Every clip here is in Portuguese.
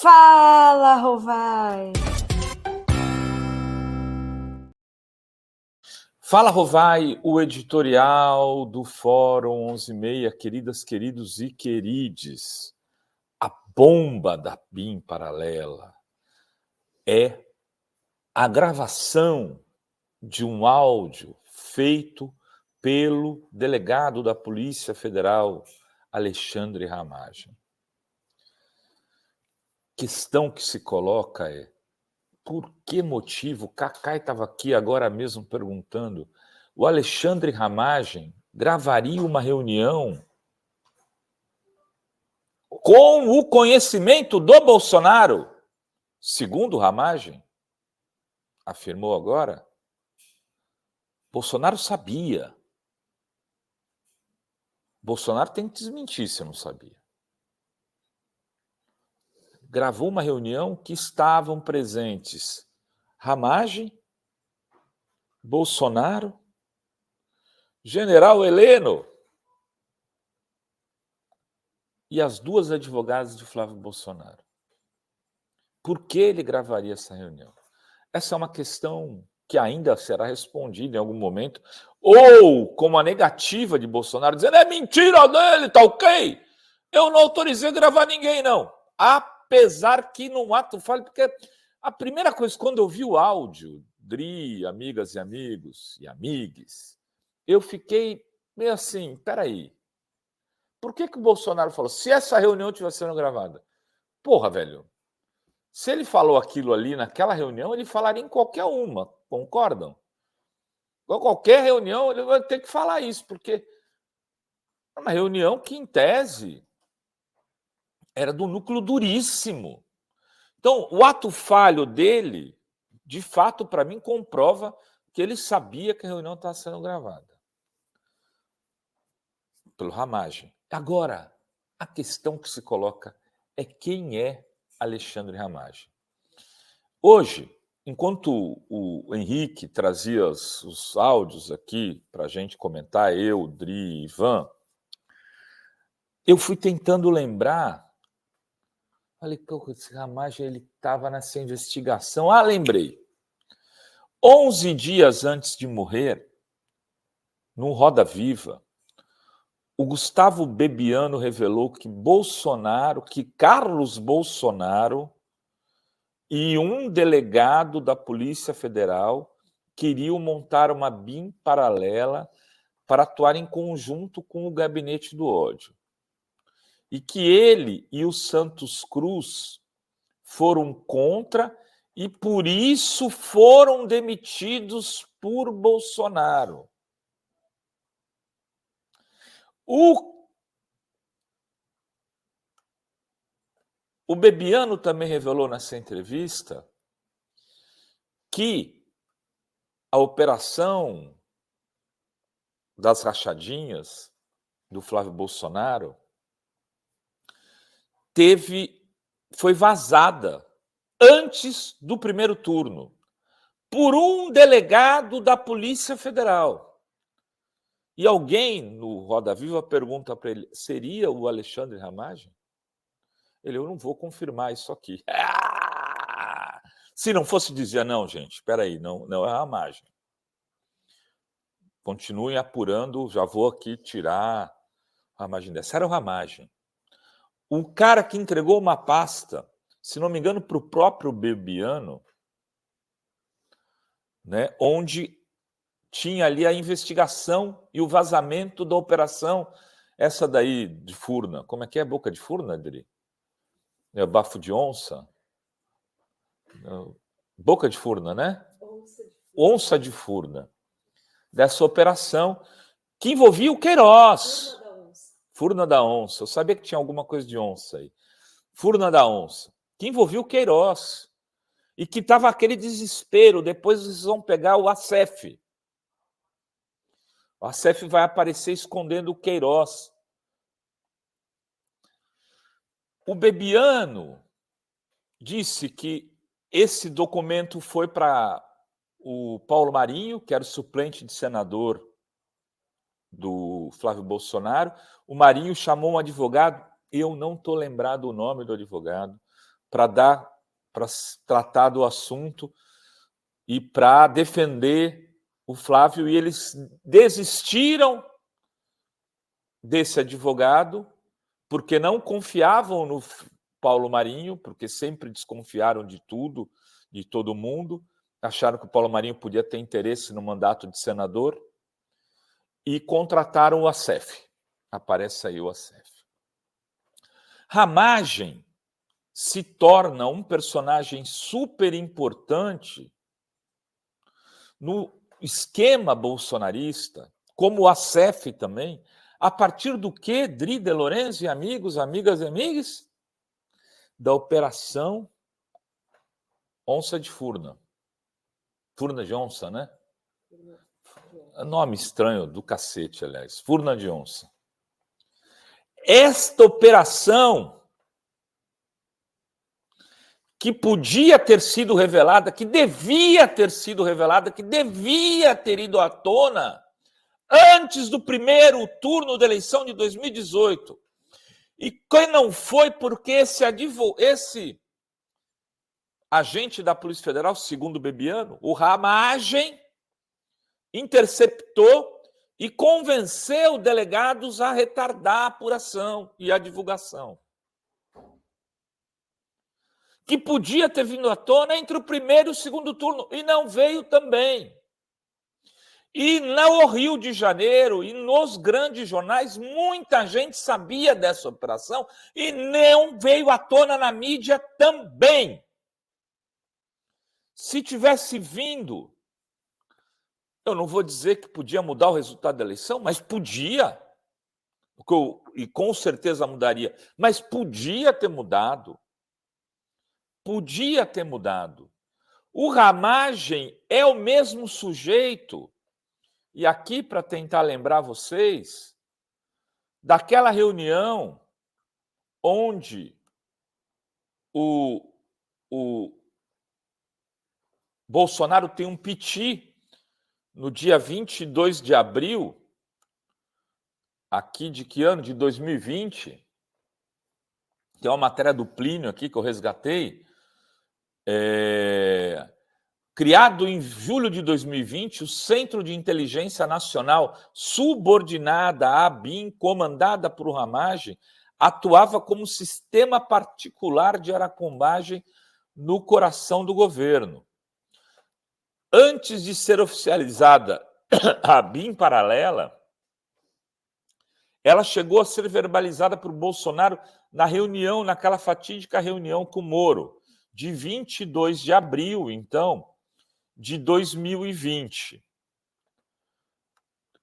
Fala, Rovai! Fala, Rovai, o editorial do Fórum 11:30, queridas, queridos e querides. A bomba da BIM paralela é a gravação de um áudio feito pelo delegado da Polícia Federal, Alexandre Ramagem. A questão que se coloca é: por que motivo? Cacai estava aqui agora mesmo perguntando. O Alexandre Ramagem gravaria uma reunião com o conhecimento do Bolsonaro, segundo Ramagem, afirmou agora. Bolsonaro sabia. Bolsonaro tem que desmentir se não sabia. Gravou uma reunião que estavam presentes Ramagem, Bolsonaro, General Heleno e as duas advogadas de Flávio Bolsonaro. Por que ele gravaria essa reunião? Essa é uma questão que ainda será respondida em algum momento, ou como a negativa de Bolsonaro, dizendo é mentira dele, tá ok? Eu não autorizei a gravar ninguém, não. Apesar que no ato falho, porque a primeira coisa, quando eu vi o áudio, Dri, amigas e amigos e amigues, eu fiquei meio assim, peraí, por que o Bolsonaro falou, se essa reunião tivesse sendo gravada? Porra, velho, se ele falou aquilo ali naquela reunião, ele falaria em qualquer uma, concordam? Em qualquer reunião ele vai ter que falar isso, porque é uma reunião que, em tese, era do núcleo duríssimo. Então, o ato falho dele, de fato, para mim, comprova que ele sabia que a reunião estava sendo gravada pelo Ramagem. Agora, a questão que se coloca é quem é Alexandre Ramagem. Hoje, enquanto o Henrique trazia os áudios aqui para a gente comentar, eu, Dri, Ivan, eu fui tentando lembrar. Falei, esse Ramagem, ele estava nessa investigação. Ah, lembrei. 11 dias antes de morrer, no Roda Viva, o Gustavo Bebiano revelou que Carlos Bolsonaro e um delegado da Polícia Federal queriam montar uma BIM paralela para atuar em conjunto com o Gabinete do Ódio. E que ele e o Santos Cruz foram contra e, por isso, foram demitidos por Bolsonaro. O Bebiano também revelou nessa entrevista que a operação das rachadinhas do Flávio Bolsonaro foi vazada antes do primeiro turno por um delegado da Polícia Federal. E alguém no Roda Viva pergunta para ele, seria o Alexandre Ramagem? Eu não vou confirmar isso aqui. Se não fosse, dizia, não, gente, espera aí, não é Ramagem. Continuem apurando, já vou aqui tirar a Ramagem dessa. Era o Ramagem. O cara que entregou uma pasta, se não me engano, para o próprio Bebiano, né, onde tinha ali a investigação e o vazamento da operação, essa daí de Furna. Como é que é? Boca de Furna, Adri? É bafo de onça? Boca de Furna, né? Onça de Furna. Dessa operação que envolvia o Queiroz. Furna da onça. Eu sabia que tinha alguma coisa de onça aí. Furna da onça. Que envolvia o Queiroz. E que estava aquele desespero. Depois eles vão pegar o Acef. O Acef vai aparecer escondendo o Queiroz. O Bebiano disse que esse documento foi para o Paulo Marinho, que era o suplente de senador do Flávio Bolsonaro. O Marinho chamou um advogado, eu não estou lembrado o nome do advogado, para tratar do assunto e para defender o Flávio, e eles desistiram desse advogado porque não confiavam no Paulo Marinho, porque sempre desconfiaram de tudo, de todo mundo, acharam que o Paulo Marinho podia ter interesse no mandato de senador e contrataram o Assef. Aparece aí o Assef. Ramagem se torna um personagem super importante no esquema bolsonarista, como o Assef também, a partir do que, Dri de Lorenzo e amigos, amigas e amigos? Da Operação Onça de Furna. Furna de onça, né? Nome estranho do cacete, aliás. Furna de onça. Esta operação, que podia ter sido revelada, que devia ter sido revelada, que devia ter ido à tona antes do primeiro turno da eleição de 2018. E quem não foi porque esse agente da Polícia Federal, segundo o Bebiano, o Ramagem, interceptou e convenceu delegados a retardar a apuração e a divulgação. Que podia ter vindo à tona entre o primeiro e o segundo turno, e não veio também. E no Rio de Janeiro e nos grandes jornais, muita gente sabia dessa operação e não veio à tona na mídia também. Se tivesse vindo, eu não vou dizer que podia mudar o resultado da eleição, mas podia. E com certeza mudaria. Mas podia ter mudado. Podia ter mudado. O Ramagem é o mesmo sujeito. E aqui, para tentar lembrar vocês, daquela reunião onde o Bolsonaro tem um piti no dia 22 de abril, aqui de que ano? De 2020. Tem uma matéria do Plínio aqui que eu resgatei. Criado em julho de 2020, o Centro de Inteligência Nacional, subordinada à ABIN, comandada por Ramagem, atuava como sistema particular de aracombagem no coração do governo. Antes de ser oficializada a ABIN paralela, ela chegou a ser verbalizada por Bolsonaro na reunião, naquela fatídica reunião com o Moro, de 22 de abril, então, de 2020,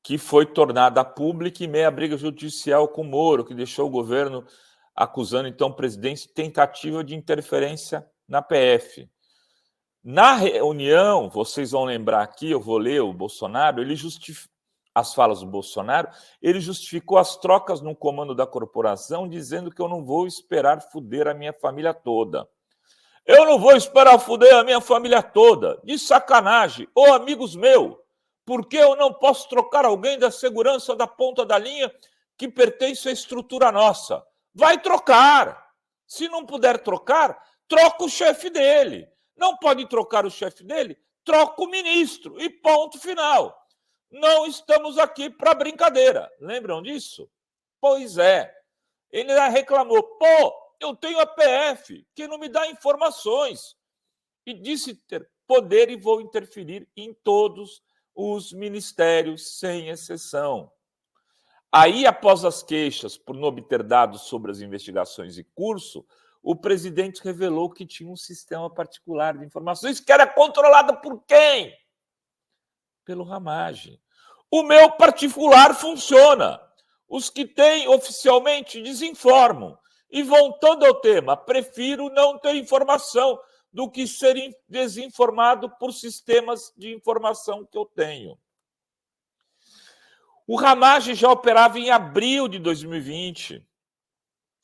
que foi tornada pública em meio à briga judicial com o Moro, que deixou o governo acusando, então, o presidente de tentativa de interferência na PF. Na reunião, vocês vão lembrar aqui, eu vou ler o Bolsonaro, as falas do Bolsonaro, ele justificou as trocas no comando da corporação, dizendo que eu não vou esperar fuder a minha família toda. Eu não vou esperar fuder a minha família toda, de sacanagem. Ô, amigos meus, por que eu não posso trocar alguém da segurança da ponta da linha que pertence à estrutura nossa? Vai trocar. Se não puder trocar, troca o chefe dele. Não pode trocar o chefe dele? Troca o ministro. E ponto final. Não estamos aqui para brincadeira. Lembram disso? Pois é. Ele reclamou, eu tenho a PF, que não me dá informações. E disse ter poder e vou interferir em todos os ministérios, sem exceção. Aí, após as queixas por não obter dados sobre as investigações em curso, o presidente revelou que tinha um sistema particular de informações que era controlado por quem? Pelo Ramagem. O meu particular funciona. Os que têm oficialmente desinformam. E voltando ao tema, prefiro não ter informação do que ser desinformado por sistemas de informação que eu tenho. O Ramagem já operava em abril de 2020.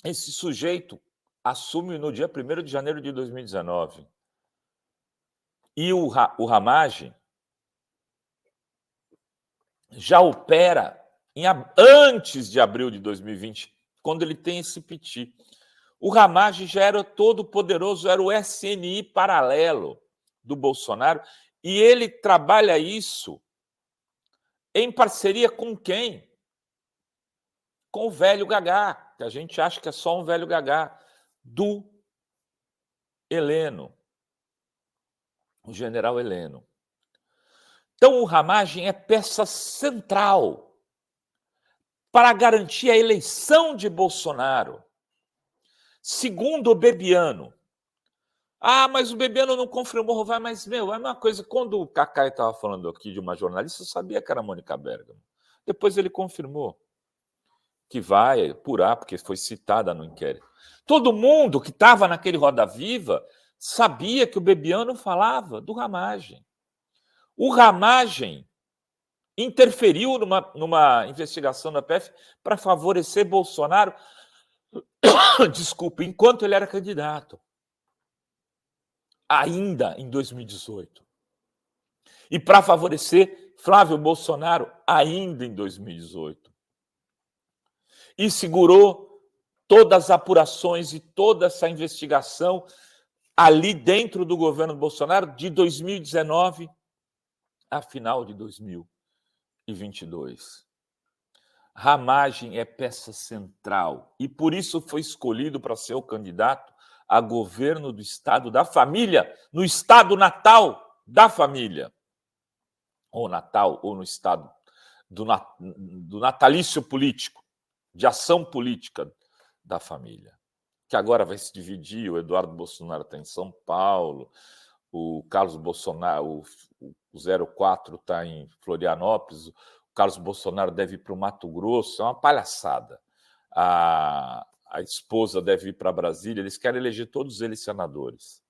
Esse sujeito assume no dia 1º de janeiro de 2019. E o Ramagem já opera antes de abril de 2020, quando ele tem esse piti. O Ramagem já era todo poderoso, era o SNI paralelo do Bolsonaro, e ele trabalha isso em parceria com quem? Com o velho Gagá, que a gente acha que é só um velho Gagá, do Heleno, o general Heleno. Então, o Ramagem é peça central para garantir a eleição de Bolsonaro. Segundo o Bebiano, mas o Bebiano não confirmou, vai, mas, é uma coisa, quando o Cacai estava falando aqui de uma jornalista, eu sabia que era a Mônica Bergamo. Depois ele confirmou que vai apurar, porque foi citada no inquérito. Todo mundo que estava naquele Roda Viva sabia que o Bebiano falava do Ramagem. O Ramagem interferiu numa investigação da PF para favorecer Bolsonaro, desculpa, enquanto ele era candidato, ainda em 2018. E para favorecer Flávio Bolsonaro, ainda em 2018. E segurou todas as apurações e toda essa investigação ali dentro do governo Bolsonaro de 2019 a final de 2022. Ramagem é peça central e por isso foi escolhido para ser o candidato a governo do estado da família, no estado natal da família. Ou natal, ou no estado do natalício político, de ação política da família. Que agora vai se dividir, o Eduardo Bolsonaro está em São Paulo, o Carlos Bolsonaro, o 04 está em Florianópolis, o Carlos Bolsonaro deve ir para o Mato Grosso, é uma palhaçada. A esposa deve ir para Brasília, eles querem eleger todos eles senadores.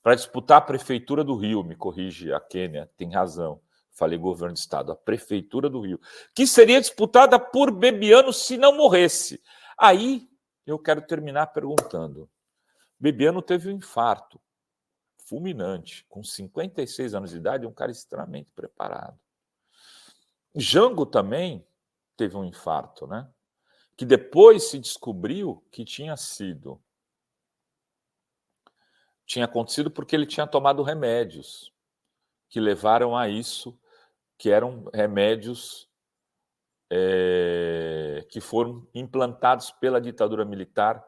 Para disputar a prefeitura do Rio, me corrige a Kênia, tem razão, falei governo de estado, a prefeitura do Rio, que seria disputada por Bebiano se não morresse. Aí eu quero terminar perguntando, Bebiano teve um infarto fulminante, com 56 anos de idade, um cara extremamente preparado. Jango também teve um infarto, né? Que depois se descobriu que tinha acontecido porque ele tinha tomado remédios que levaram a isso, que eram remédios que foram implantados pela ditadura militar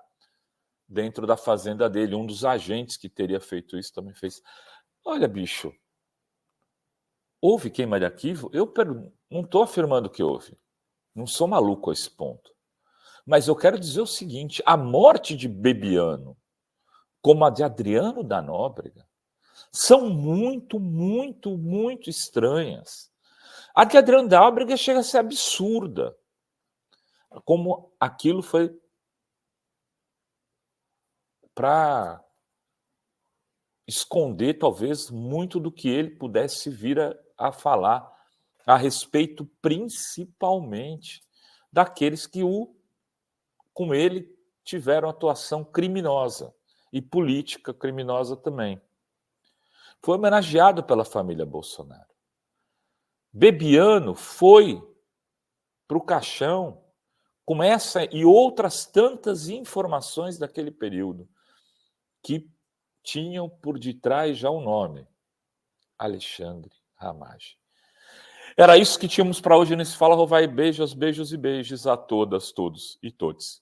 dentro da fazenda dele. Um dos agentes que teria feito isso também fez. Olha, bicho, houve queima de arquivo? Eu não estou afirmando que houve. Não sou maluco a esse ponto. Mas eu quero dizer o seguinte, a morte de Bebiano, como a de Adriano da Nóbrega, são muito, muito, muito estranhas. A de Adriano da Nóbrega chega a ser absurda. Como aquilo foi para esconder, talvez, muito do que ele pudesse vir a falar a respeito, principalmente, daqueles que com ele tiveram atuação criminosa e política criminosa também. Foi homenageado pela família Bolsonaro. Bebiano foi para o caixão com essa e outras tantas informações daquele período que tinham por detrás já o nome, Alexandre Ramagem. Era isso que tínhamos para hoje nesse Fala Rovai. Beijos, beijos e beijos a todas, todos e todes.